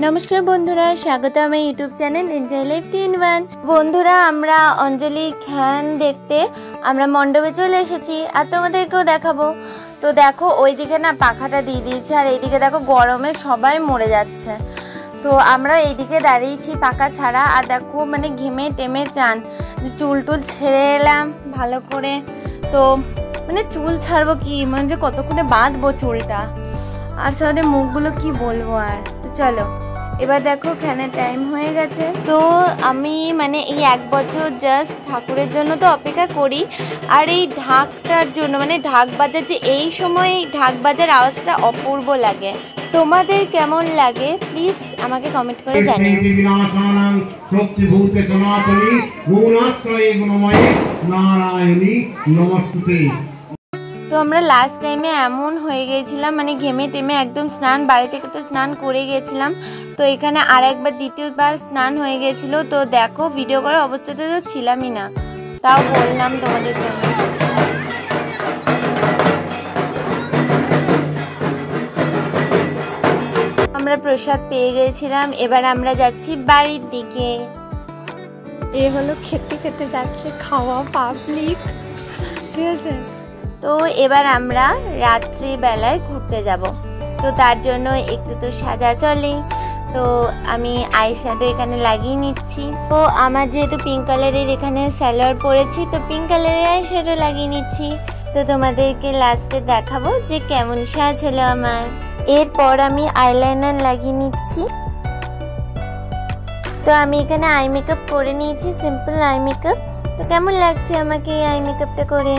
नमस्कार बंधुरा स्वागत हमें YouTube channel enjoy life 3-in-1। बंधुरा আমরা অঞ্জলির খ্যান দেখতে আমরা মণ্ডপে চলে এসেছি আর তোমাদেরকেও দেখাবো। তো দেখো ওইদিকে না পাখাটা দিয়ে দিয়েছে আর এইদিকে দেখো গরমে সবাই মরে যাচ্ছে। তো আমরা এইদিকে দাঁড়িয়েছি পাখা ছাড়া আর দেখো মানে ঘেমে টেমে চান চুল টুল ছেড়ে এলাম ভালো করে। তো মানে চুল ছাড়বো কি মানে যে কতক্ষণে বাঁধবো চুলটা আর সাথে মুখগুলো কি বলবো আর। তো চলো এবার দেখো খানের টাইম হয়ে গেছে। তো আমি মানে এই 1 বছর জাস্ট ঠাকুরের জন্য তো অপেক্ষা করি আর এই ঢাকটার জন্য মানে ঢাক বাজার যে এই সময় ঢাক বাজার আওয়াজটা অপূর্ব লাগে। তোমাদের কেমন লাগে প্লিজ আমাকে কমেন্ট করে জানিও। তো আমরা লাস্ট টাইমে এমন হয়ে গিয়েছিলাম মানে ঘেমে টেমে একদম স্নান বাড়ি থেকে তো স্নান করে গেছিলাম। তো এখানে আর একবার দ্বিতীয়বার স্নান হয়ে গেছিলো। তো দেখো ভিডিও করার অবস্থাতে তো ছিলামই না, তাও বললাম তোমাদের জন্য। আমরা প্রসাদ পেয়ে গেছিলাম, এবার আমরা যাচ্ছি বাড়ির দিকে। এ হলো খেতে খেতে যাচ্ছে খাওয়া পাবলিক, ঠিক আছে। তো এবার আমরা রাত্রিবেলায় ঘুরতে যাব, তো তার জন্য একটু তো সাজা চলে। তো আমি আইশ্যাডো এখানে লাগিয়ে নিচ্ছি। তো আমার যেহেতু পিঙ্ক কালারের এখানে সালোয়ার পরেছি তো পিঙ্ক কালারের আইশ্যাডো লাগিয়ে নিচ্ছি। তো তোমাদেরকে লাস্টে দেখাবো যে কেমন সাজ হলো আমার। এরপর আমি আইলাইনার লাগিয়ে নিচ্ছি। তো আমি এখানে আই মেকআপ করে নিয়েছি, সিম্পল আই মেকআপ। তো কেমন লাগছে আমাকে এই আই মেকআপটা করে।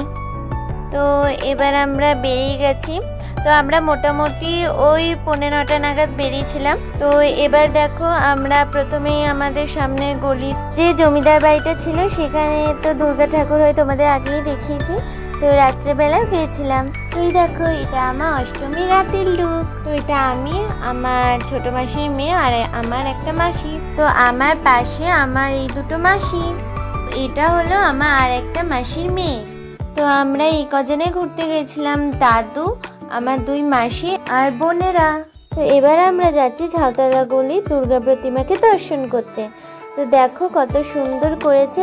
তো এবার আমরা বেরিয়ে গেছি। তো আমরা মোটামুটি ওই 15টা নাগাদ বেরিয়েছিলাম। তো এবার দেখো আমরা প্রথমেই আমাদের সামনে গলি যে জমিদার বাড়িটা ছিল সেখানে তো দুর্গা ঠাকুর হয় তোমাদের আগেই দেখিয়েছি। তো রাত্রেবেলা গিয়েছিলাম। তো এই দেখো এটা আমার অষ্টমী রাতের লুক। তো এটা আমি, আমার ছোট মাসির মেয়ে আর আমার একটা মাসি। তো আমার পাশে আমার এই দুটো মাসি, এটা হলো আমার আর একটা মাসির মেয়ে। তো আমরা এই কজনে ঘুরতে গেছিলাম, দাদু, আমার 2 মাসি আর বোনেরা। তো এবার আমরা যাচ্ছি ঝাউতলা গলি দুর্গা প্রতিমাকে দর্শন করতে। তো দেখো কত সুন্দর করেছে।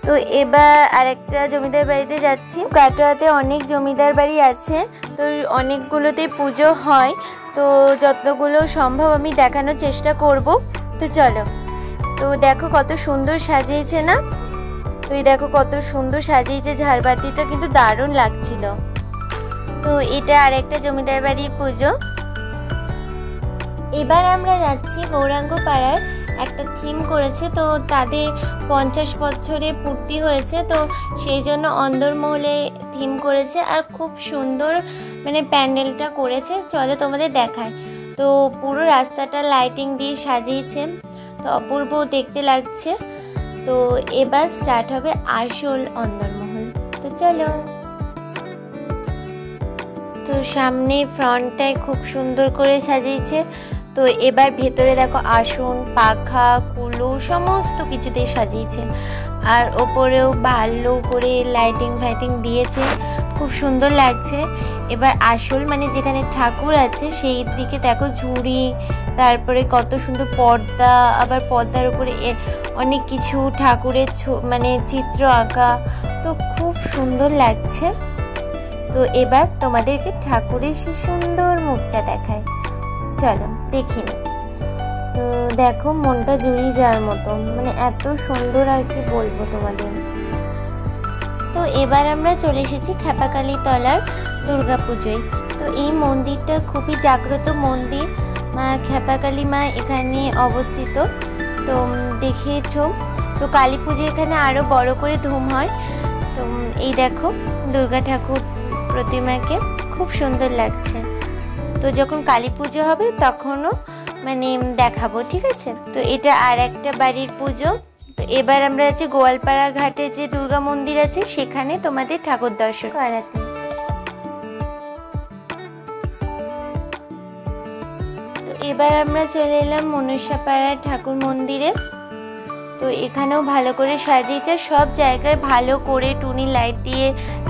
তো এবার আরেকটা জমিদার বাড়িতে যাচ্ছি। কাটোয়াতে অনেক জমিদার বাড়ি আছে, তো অনেকগুলোতে পুজো হয়। তো যতগুলো সম্ভব আমি দেখানোর চেষ্টা করব। তো চলো। তো দেখো কত সুন্দর সাজিয়েছে না। তো এই দেখো কত সুন্দর সাজিয়েছে, ঝাড়বাতিটা কিন্তু দারুণ লাগছিল। তো এটা আরেকটা জমিদার বাড়ির পুজো। এবার আমরা যাচ্ছি গৌরাঙ্গ পাড়ার একটা থিম করেছে। তো তাদের 50 বছরে পূর্তি হয়েছে, তো সেই জন্য অন্দরমহলে থিম করেছে আর খুব সুন্দর মানে প্যান্ডেলটা করেছে। চলো তোমাদের দেখায়। তো পুরো রাস্তাটা লাইটিং দিয়ে সাজিয়েছে, তো অপূর্ব দেখতে লাগছে। তো এবার স্টার্ট হবে আসল অন্দরমহল। তো চলো। তো সামনে ফ্রন্টটায় খুব সুন্দর করে সাজিয়েছে। তো এবার ভেতরে দেখো আসন, পাখা, কুলো সমস্ত কিছুতেই সাজিয়েছে আর ওপরেও ভালো করে লাইটিং ফাইটিং দিয়েছে, খুব সুন্দর লাগছে। এবার আসল মানে যেখানে ঠাকুর আছে সেই দিকে দেখো ঝুড়ি, তারপরে কত সুন্দর পর্দা, আবার পর্দার উপরে অনেক কিছু ঠাকুরের মানে চিত্র আঁকা। তো খুব সুন্দর লাগছে। তো এবার তোমাদেরকে ঠাকুরের সেই সুন্দর মুখটা দেখায়, চলো দেখি। তো দেখো মনটা জুড়িয়ে যাওয়ার মতো, মানে এত সুন্দর আর কি বলবো তোমাদের। তো এবার আমরা চলে এসেছি খেপাকালী তলার দুর্গাপুজোয়। তো এই মন্দিরটা খুবই জাগ্রত মন্দির, মা খেপাকালী মা এখানে অবস্থিত। তো দেখিয়েছো। তো কালী পুজো এখানে আরো বড় করে ধুম হয়। তো এই দেখো দুর্গা ঠাকুর প্রতিমাকে খুব সুন্দর লাগছে। তো যখন কালী পুজো হবে তখনও মানে দেখাবো, ঠিক আছে। তো এটা আর একটা বাড়ির পুজো। তো এবার আমরা যাচ্ছি গোয়ালপাড়া ঘাটে যে দুর্গা মন্দির আছে সেখানে তোমাদের ঠাকুর দর্শন করাতে। তো এবার আমরা চলে এলাম মনসাপাড়ার ঠাকুর মন্দিরে। তো এখানেও ভালো করে সাজিয়েছে, সব জায়গায় ভালো করে টুনি লাইট দিয়ে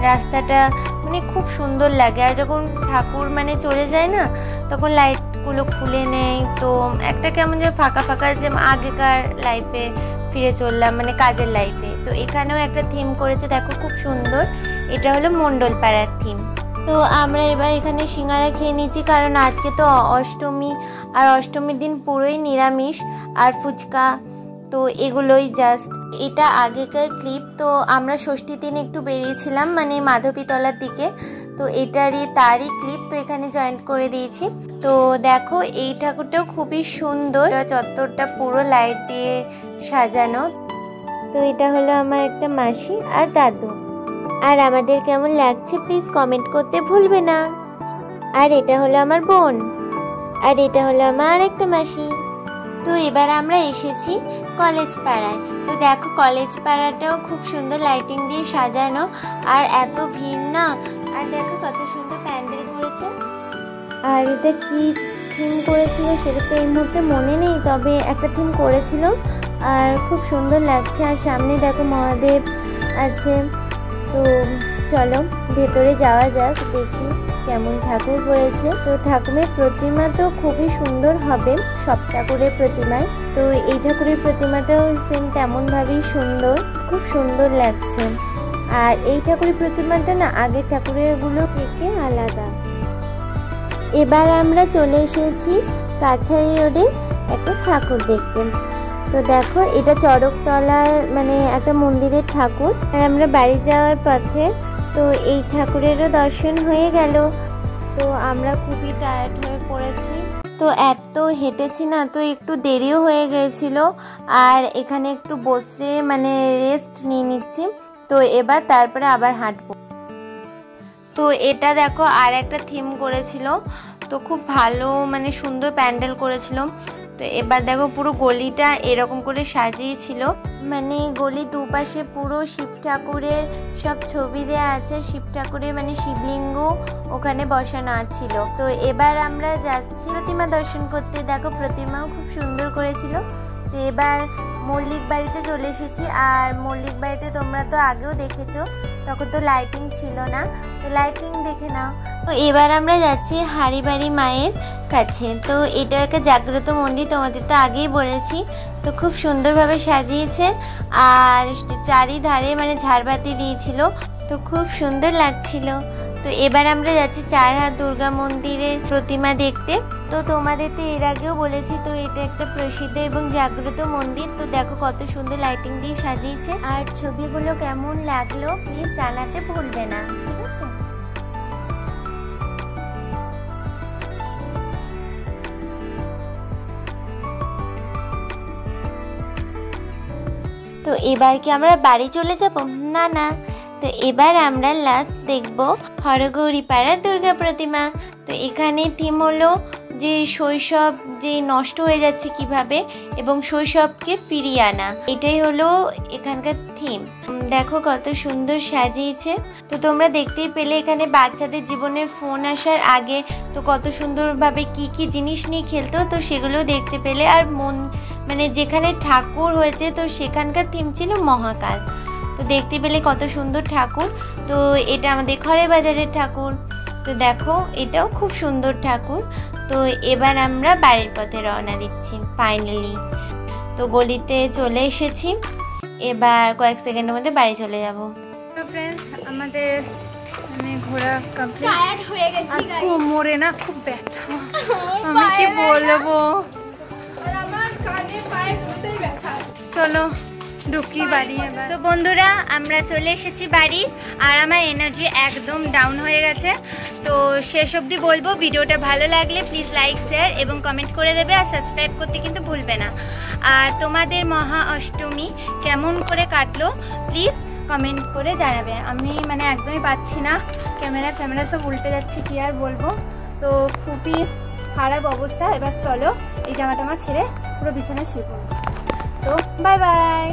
রাস্তাটা মানে খুব সুন্দর লাগে। আর যখন ঠাকুর মানে চলে যায় না তখন লাইট ক্লিপগুলো খুলে নেই, তো একটা কেমন যে ফাঁকা ফাঁকা, যে আগেকার লাইফে ফিরে চললাম, মানে কাজের লাইফে। তো এখানেও একটা থিম করেছে, দেখো খুব সুন্দর। এটা হলো মণ্ডল পাড়ার থিম। তো আমরা এবার এখানে সিঙ্গারা খেয়ে নিচ্ছি, কারণ আজকে তো অষ্টমী, আর অষ্টমীর দিন পুরোই নিরামিষ আর ফুচকা, তো এগুলোই জাস্ট। এটা আগেকার ক্লিপ। তো আমরা ষষ্ঠীর দিন একটু বেরিয়েছিলাম, মানে মাধবীতলার দিকে, তো তারই ক্লিপ। তো এখানে জয়েন্ট করে দিয়েছি। তো দেখো এই ঠাকুরটাও খুবই সুন্দর, চত্বরটা পুরো লাইট দিয়ে সাজানো। তো এটা হলো আমার একটা মাসি আর দাদু। আর আমাদের কেমন লাগছে প্লিজ কমেন্ট করতে ভুলবে না। আর এটা হলো আমার বোন, আর এটা হলো আমার একটা মাসি। তো এবার আমরা এসেছি কলেজ পাড়ায়। তো দেখো কলেজ পাড়াটাও খুব সুন্দর লাইটিং দিয়ে সাজানো, আর এত ভিড় না। আর দেখো কত সুন্দর প্যান্ডেল করেছে। আর এটা কি থিম করেছিল সেটা তো এই মুহূর্তে মনে নেই, তবে একটা থিম করেছিল আর খুব সুন্দর লাগছে। আর সামনে দেখো মহাদেব আছে। তো চলো ভেতরে যাওয়া যাক, দেখি কেমন ঠাকুর করেছে। তো ঠাকুরের প্রতিমা তো খুবই সুন্দর হবে সব ঠাকুরের প্রতিমায়। তো এই ঠাকুরের প্রতিমাটাও সেম তেমন ভাবেই সুন্দর, খুব সুন্দর লাগছে। আর এই ঠাকুরের প্রতিমাটা না আগের ঠাকুরের গুলো থেকে আলাদা। এবার আমরা চলে এসেছি কাছারি রোডে একটা ঠাকুর দেখতে। তো দেখো এটা চড়কতলার মানে একটা মন্দিরের ঠাকুর। আর আমরা বাড়ি যাওয়ার পথে তো এই ঠাকুরেরও দর্শন হয়ে গেল। তো আমরা খুবই টায়ার্ড হয়ে পড়েছি, তো এত হেঁটেছি না, তো একটু দেরিও হয়ে গিয়েছিল। আর এখানে একটু বসে মানে রেস্ট নিয়ে নিচ্ছি। তো এবার তারপরে আবার হাঁটবো। তো এটা দেখো আর একটা থিম করেছিল, তো খুব ভালো মানে সুন্দর প্যান্ডেল করেছিল। তো এবার দেখো পুরো গলিটা এরকম করে সাজিয়েছিল, মানে গলি দুপাশে পুরো শিব ঠাকুরের সব ছবি দেওয়া আছে। শিব ঠাকুরের মানে শিবলিঙ্গ ওখানে বসানো ছিল। তো এবার আমরা যাচ্ছি প্রতিমা দর্শন করতে। দেখো প্রতিমাও খুব সুন্দর করেছিল। তো এবার মল্লিক বাড়িতে চলে এসেছি। আর মল্লিক বাড়িতে তোমরা তো আগেও দেখেছো, তখন তো লাইটিং ছিল না, তো লাইটিং দেখে নাও। তো এবার আমরা যাচ্ছি হাড়িবাড়ি মায়ের কাছে। তো এটা একটা জাগ্রত মন্দির, তোমাদের তো আগেই বলেছি। তো খুব সুন্দরভাবে সাজিয়েছে, আর চারিধারে মানে ঝাড়বাতি দিয়েছিল, তো খুব সুন্দর লাগছিল। তো এবার আমরা যাচ্ছি চার হাত দুর্গা মন্দিরের প্রতিমা দেখতে। তো তোমাদের তো এর আগেও বলেছি, তো এটা একটা প্রসিদ্ধ এবং জাগ্রত মন্দির। তো দেখো কত সুন্দর লাইটিং দিয়ে সাজিয়েছে। আর ছবিগুলো কেমন লাগলো প্লিজ জানাতে ভুলবে না, ঠিক আছে? তো এবার কি আমরা বাড়ি চলে যাব? না না, তো এবার আমরা লাস্ট দেখব হরগৌরী পাড়ার দুর্গা প্রতিমা। তো এখানে থিম হলো যে শৈশব যে নষ্ট হয়ে যাচ্ছে কিভাবে, এবং শৈশবকে ফিরিয়ে আনা, এটাই হলো এখানকার থিম। দেখো কত সুন্দর সাজিয়েছে। তো তোমরা দেখতেই পেলে এখানে বাচ্চাদের জীবনে ফোন আসার আগে তো কত সুন্দরভাবে কি কি জিনিস নিয়ে খেলতো, তো সেগুলো দেখতে পেলে। আর মানে যেখানে ঠাকুর হয়েছে তো সেখানকার থিম ছিল মহাকাল। তো দেখতে পেলে কত সুন্দর ঠাকুর। তো এটা আমাদের খড়ে বাজারের ঠাকুর। তো দেখো এটাও খুব সুন্দর ঠাকুর। তো এবার আমরা বাড়ির পথে রওনা দিচ্ছি ফাইনালি। তো গলিতে চলে এসেছি, এবার কয়েক সেকেন্ডের মধ্যে বাড়ি চলে যাব। তো ফ্রেন্ডস আমাদের মানে ঘোরা কমপ্লিট, টায়ার্ড হয়ে গেছি গাইস। কোমরে না খুব ব্যথা, আমি কি বলবো, আর আমার কানে পায়ে দুটোই ব্যথা। চলো ঢুকি বাড়ি এবার। তো বন্ধুরা আমরা চলে এসেছি বাড়ি, আর আমার এনার্জি একদম ডাউন হয়ে গেছে। তো শেষ অবধি বলবো, ভিডিওটা ভালো লাগলে প্লিজ লাইক শেয়ার এবং কমেন্ট করে দেবে, আর সাবস্ক্রাইব করতে কিন্তু ভুলবে না। আর তোমাদের মহা অষ্টমী কেমন করে কাটলো প্লিজ কমেন্ট করে জানাবে। আমি মানে একদমই পাচ্ছি না, ক্যামেরা সব উল্টে যাচ্ছে, কি আর বলবো। তো খুবই খারাপ অবস্থা। এবার চলো এই জামাটা আমার ছেড়ে পুরো বিছানায় শুয়ে পড়বো। তো বাই বাই।